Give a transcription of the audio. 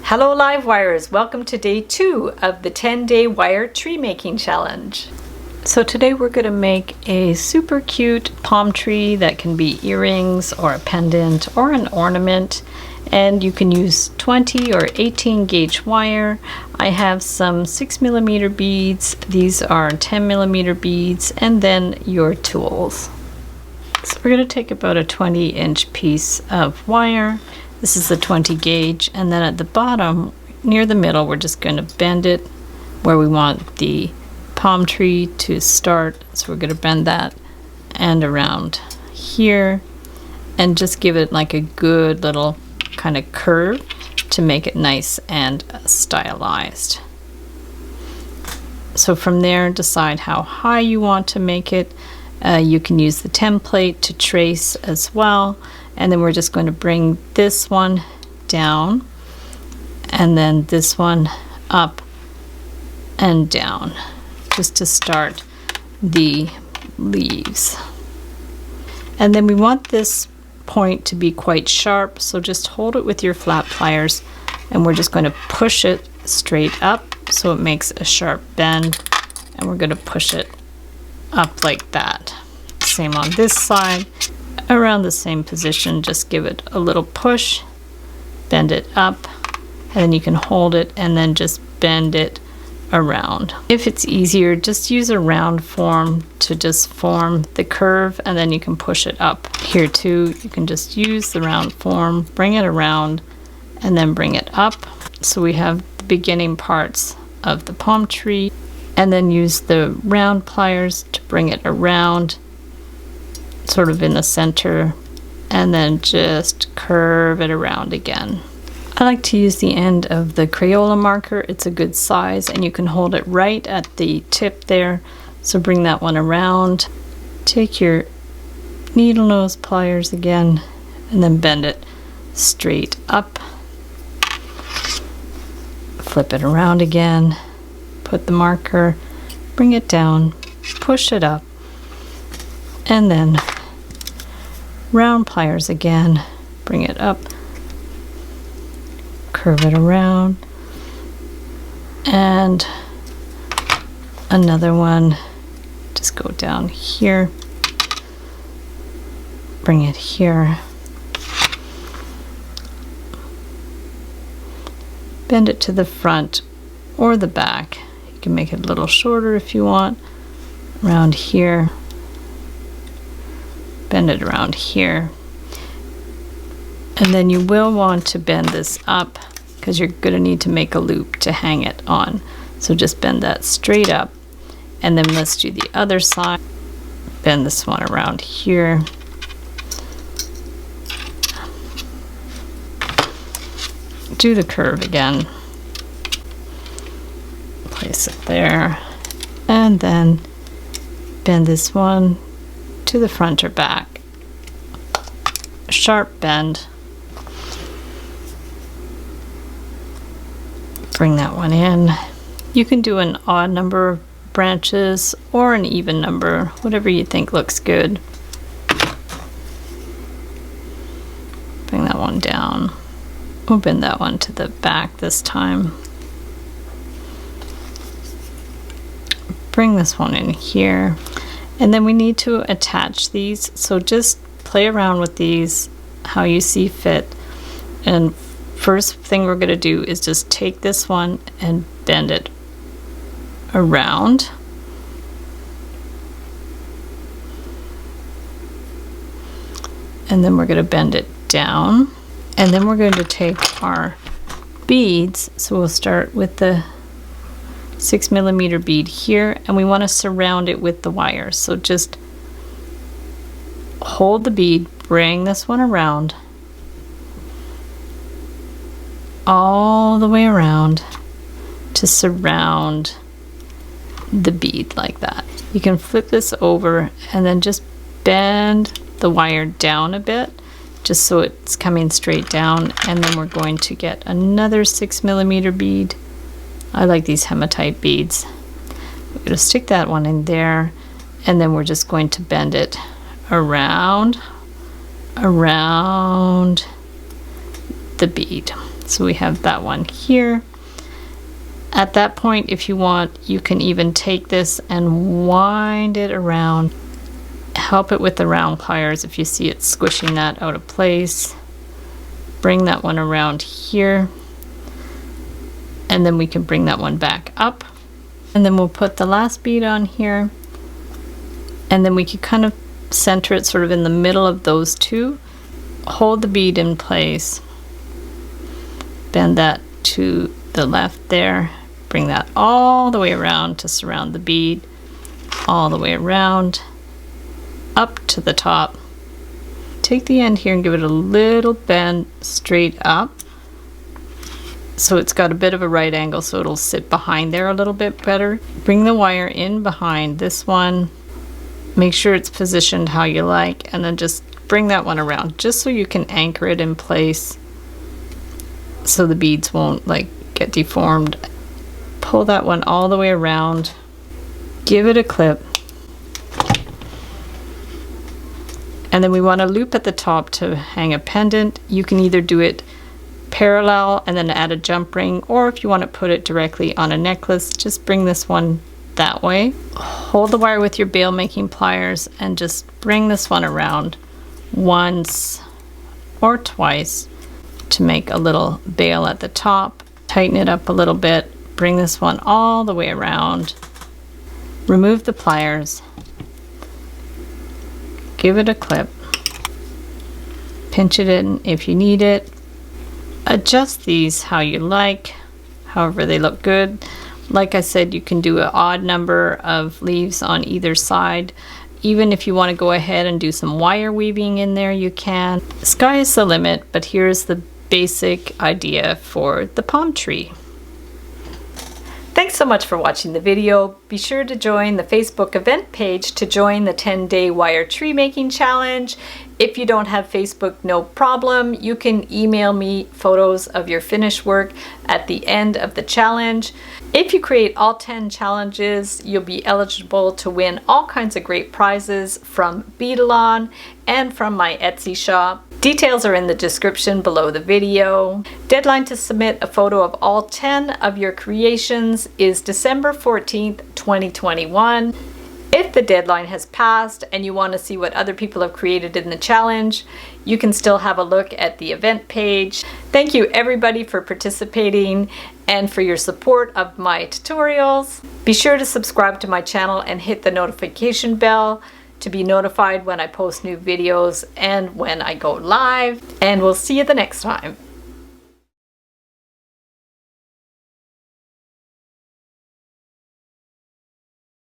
Hello live wirers, welcome to day 2 of the 10-day wire tree making challenge. So today we're going to make a super cute palm tree that can be earrings or a pendant or an ornament, and you can use 20 or 18 gauge wire. I have some 6mm beads, these are 10mm beads, and then your tools. So we're going to take about a 20-inch piece of wire. This is the 20 gauge, and then at the bottom near the middle we're just going to bend it where we want the palm tree to start. So we're going to bend that and around here and just give it like a good little kind of curve to make it nice and stylized. So from there, decide how high you want to make it. You can use the template to trace as well. And then we're just going to bring this one down and then this one up and down just to start the leaves. And then we want this point to be quite sharp, so just hold it with your flat pliers and we're just going to push it straight up so it makes a sharp bend, and we're going to push it up like that. Same on this side. Around the same position, just give it a little push, bend it up, and then you can hold it and then just bend it around. If it's easier, just use a round form to just form the curve, and then you can push it up. Here too, you can just use the round form, bring it around, and then bring it up. So we have the beginning parts of the palm tree, and then use the round pliers to bring it around sort of in the center, and then just curve it around again. I like to use the end of the Crayola marker. It's a good size and you can hold it right at the tip there. So bring that one around, take your needle nose pliers again, and then bend it straight up. Flip it around again, put the marker, bring it down, push it up, and then round pliers again, bring it up, curve it around, and another one, just go down here, bring it here, bend it to the front or the back. You can make it a little shorter if you want, around here, bend it around here, and then you will want to bend this up because you're going to need to make a loop to hang it on. So just bend that straight up, and then let's do the other side. Bend this one around here, do the curve again, place it there, and then bend this one to the front or back. A sharp bend. Bring that one in. You can do an odd number of branches or an even number, whatever you think looks good. Bring that one down. We'll bend that one to the back this time. Bring this one in here. And then we need to attach these, so just play around with these how you see fit. And first thing we're going to do is just take this one and bend it around. And then we're going to bend it down. And then we're going to take our beads, so we'll start with the 6mm bead here, and we want to surround it with the wire. So just hold the bead, bring this one around, all the way around to surround the bead like that. You can flip this over and then just bend the wire down a bit just so it's coming straight down, and then we're going to get another 6mm bead. I like these hematite beads. We're going to stick that one in there, and then we're just going to bend it around the bead. So we have that one here. At that point, if you want, you can even take this and wind it around. Help it with the round pliers if you see it squishing that out of place. Bring that one around here. And then we can bring that one back up. And then we'll put the last bead on here. And then we can kind of center it sort of in the middle of those two. Hold the bead in place. Bend that to the left there. Bring that all the way around to surround the bead. All the way around. Up to the top. Take the end here and give it a little bend straight up. So it's got a bit of a right angle, so it'll sit behind there a little bit better. Bring the wire in behind this one. Make sure it's positioned how you like, and then just bring that one around just so you can anchor it in place so the beads won't like get deformed. Pull that one all the way around. Give it a clip. And then we want to loop at the top to hang a pendant. You can either do it parallel and then add a jump ring, or if you want to put it directly on a necklace, just bring this one that way. Hold the wire with your bail making pliers and just bring this one around once or twice to make a little bail at the top. Tighten it up a little bit. Bring this one all the way around. Remove the pliers. Give it a clip. Pinch it in if you need it. Adjust these how you like, however they look good. Like I said, you can do an odd number of leaves on either side. Even if you want to go ahead and do some wire weaving in there, you can. Sky is the limit, but here's the basic idea for the palm tree. Thanks so much for watching the video. Be sure to join the Facebook event page to join the 10-day wire tree making challenge. If you don't have Facebook, no problem. You can email me photos of your finished work at the end of the challenge. If you create all 10 challenges, you'll be eligible to win all kinds of great prizes from Beadalon and from my Etsy shop. Details are in the description below the video. Deadline to submit a photo of all 10 of your creations is December 14th, 2021. If the deadline has passed and you want to see what other people have created in the challenge, you can still have a look at the event page. Thank you everybody for participating and for your support of my tutorials. Be sure to subscribe to my channel and hit the notification bell to be notified when I post new videos and when I go live. And we'll see you the next time.